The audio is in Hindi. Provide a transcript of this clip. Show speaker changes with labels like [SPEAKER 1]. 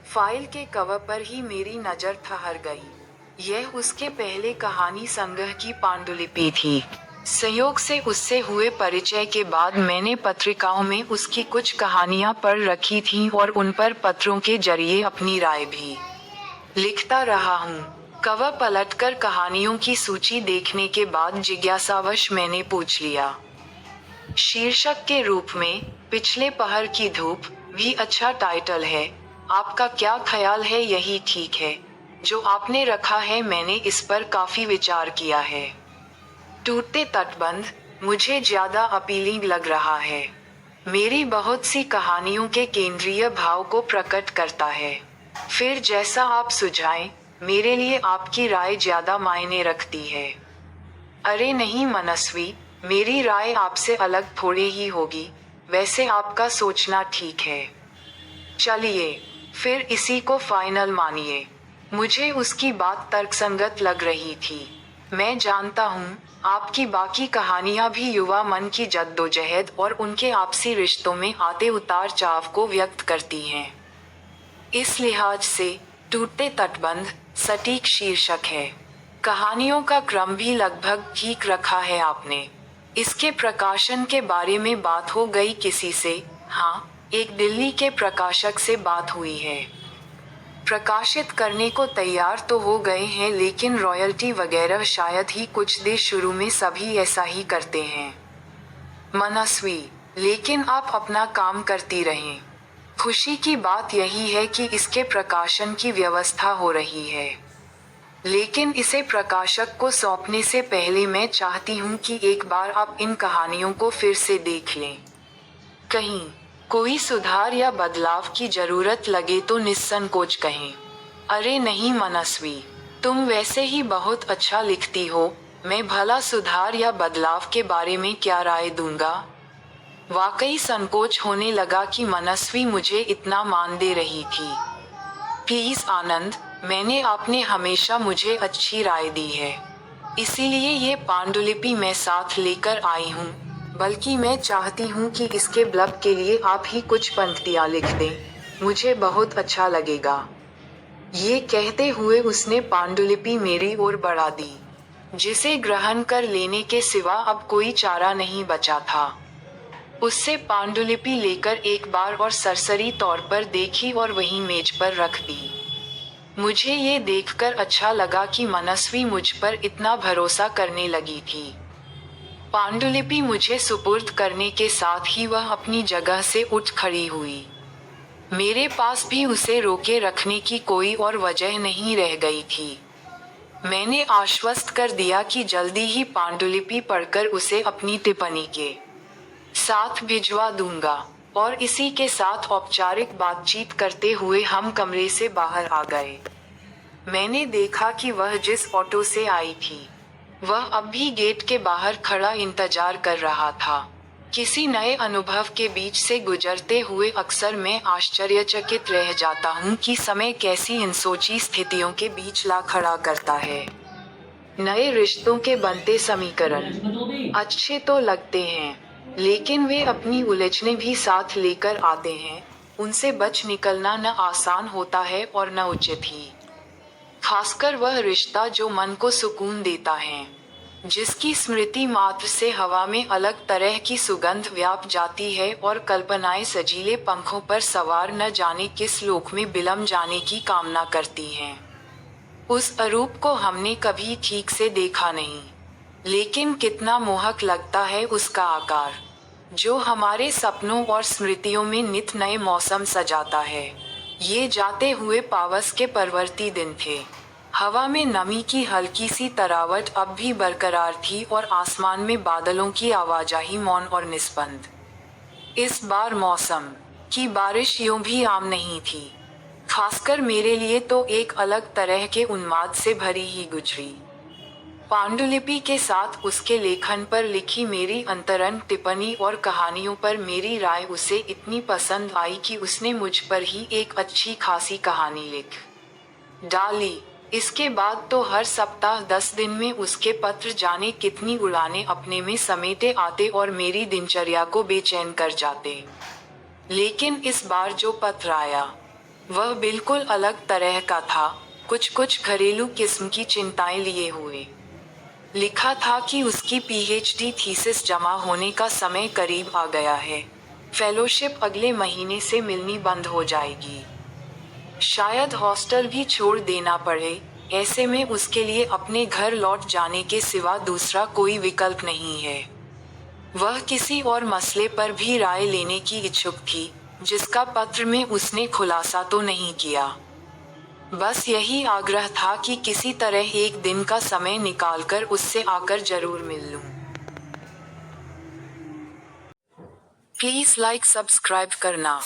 [SPEAKER 1] फाइल के कवर पर ही मेरी नजर ठहर गई। यह उसके पहले कहानी संग्रह की पांडुलिपि थी। संयोग से उससे हुए परिचय के बाद मैंने पत्रिकाओं में उसकी कुछ कहानियां पढ़ रखी थीं और उन पर पत्रों के जरिए अपनी राय भी लिखता रहा हूँ। कवर पलटकर कहानियों की सूची देखने के बाद जिज्ञासावश मैंने पूछ लिया। शीर्षक के रूप में पिछले पहर की धूप भी अच्छा टाइटल है। आपका क्या ख्याल है, यही ठीक है जो आपने रखा है? मैंने इस पर काफी विचार किया है। टूटते तटबंध मुझे ज्यादा अपीलिंग लग रहा है। मेरी बहुत सी कहानियों के केंद्रीय भाव को प्रकट करता है। फिर जैसा आप सुझाएं, मेरे लिए आपकी राय ज्यादा मायने रखती है। अरे नहीं मनस्वी, मेरी राय आपसे अलग थोड़ी ही होगी। वैसे आपका सोचना ठीक है। चलिए फिर इसी को फाइनल मानिए। मुझे उसकी बात तर्कसंगत लग रही थी। मैं जानता हूँ आपकी बाकी कहानियां भी युवा मन की जद्दोजहद और उनके आपसी रिश्तों में आते उतार चढ़ाव को व्यक्त करती हैं। इस लिहाज से टूटते तटबंध सटीक शीर्षक है। कहानियों का क्रम भी लगभग ठीक रखा है आपने। इसके प्रकाशन के बारे में बात हो गई किसी से? हाँ, एक दिल्ली के प्रकाशक से बात हुई है। प्रकाशित करने को तैयार तो हो गए हैं, लेकिन रॉयल्टी वगैरह शायद ही कुछ दे। शुरू में सभी ऐसा ही करते हैं मनस्वी, लेकिन आप अपना काम करती रहें। खुशी की बात यही है कि इसके प्रकाशन की व्यवस्था हो रही है। लेकिन इसे प्रकाशक को सौंपने से पहले मैं चाहती हूँ कि एक बार आप इन कहानियों को फिर से देख लें। कहीं कोई सुधार या बदलाव की जरूरत लगे तो निस्संकोच कहें। अरे नहीं मनस्वी, तुम वैसे ही बहुत अच्छा लिखती हो। मैं भला सुधार या बदलाव के बारे में क्या राय दूंगा? वाकई संकोच होने लगा कि मनस्वी मुझे इतना मान दे रही थी। प्लीज आनंद, मैंने आपने हमेशा मुझे अच्छी राय दी है, इसीलिए ये पांडुलिपि मैं साथ लेकर आई हूँ। बल्कि मैं चाहती हूँ कि इसके ब्लब के लिए आप ही कुछ पंक्तियाँ लिख दें, मुझे बहुत अच्छा लगेगा। ये कहते हुए उसने पांडुलिपि मेरी ओर बढ़ा दी, जिसे ग्रहण कर लेने के सिवा अब कोई चारा नहीं बचा था। उससे पांडुलिपि लेकर एक बार और सरसरी तौर पर देखी और वहीं मेज पर रख दी। मुझे ये देखकर अच्छा लगा कि मनस्वी मुझ पर इतना भरोसा करने लगी थी। पांडुलिपि मुझे सुपुर्द करने के साथ ही वह अपनी जगह से उठ खड़ी हुई। मेरे पास भी उसे रोके रखने की कोई और वजह नहीं रह गई थी। मैंने आश्वस्त कर दिया कि जल्दी ही पांडुलिपि पढ़कर उसे अपनी टिप्पणी के साथ भिजवा दूंगा, और इसी के साथ औपचारिक बातचीत करते हुए हम कमरे से बाहर आ गए। मैंने देखा कि वह जिस ऑटो से आई थी वह अब भी गेट के बाहर खड़ा इंतजार कर रहा था। किसी नए अनुभव के बीच से गुजरते हुए अक्सर मैं आश्चर्यचकित रह जाता हूँ कि समय कैसी अनसोची स्थितियों के बीच ला खड़ा करता है। नए रिश्तों के बनते समीकरण अच्छे तो लगते हैं, लेकिन वे अपनी उलझने भी साथ लेकर आते हैं। उनसे बच निकलना न आसान होता है और न उचित ही। खासकर वह रिश्ता जो मन को सुकून देता है, जिसकी स्मृति मात्र से हवा में अलग तरह की सुगंध व्याप जाती है और कल्पनाएं सजीले पंखों पर सवार न जाने किस लोक में बिलम जाने की कामना करती हैं। उस अरूप को हमने कभी ठीक से देखा नहीं, लेकिन कितना मोहक लगता है उसका आकार, जो हमारे सपनों और स्मृतियों में नित नए मौसम सजाता है। ये जाते हुए पावस के परवर्ती दिन थे। हवा में नमी की हल्की सी तरावट अब भी बरकरार थी और आसमान में बादलों की आवाजाही मौन और निस्पंद। इस बार मौसम की बारिश यूं भी आम नहीं थी। खासकर मेरे लिए तो एक अलग तरह के उन्माद से भरी ही गुजरी। पांडुलिपि के साथ उसके लेखन पर लिखी मेरी अंतरंग टिप्पणी और कहानियों पर मेरी राय उसे इतनी पसंद आई कि उसने मुझ पर ही एक अच्छी खासी कहानी लिख डाली। इसके बाद तो हर सप्ताह 10 दिन में उसके पत्र जाने कितनी उड़ानें अपने में समेटे आते और मेरी दिनचर्या को बेचैन कर जाते। लेकिन इस बार जो पत्र आया वह बिल्कुल अलग तरह का था, कुछ कुछ घरेलू किस्म की चिंताएं लिए हुए। लिखा था कि उसकी पीएचडी थीसिस जमा होने का समय करीब आ गया है। फेलोशिप अगले महीने से मिलनी बंद हो जाएगी। शायद हॉस्टल भी छोड़ देना पड़े। ऐसे में उसके लिए अपने घर लौट जाने के सिवा दूसरा कोई विकल्प नहीं है। वह किसी और मसले पर भी राय लेने की इच्छुक थी, जिसका पत्र में उसने खुलासा तो नहीं किया। बस यही आग्रह था कि किसी तरह एक दिन का समय निकालकर उससे आकर जरूर मिल लूं। प्लीज लाइक सब्सक्राइब करना।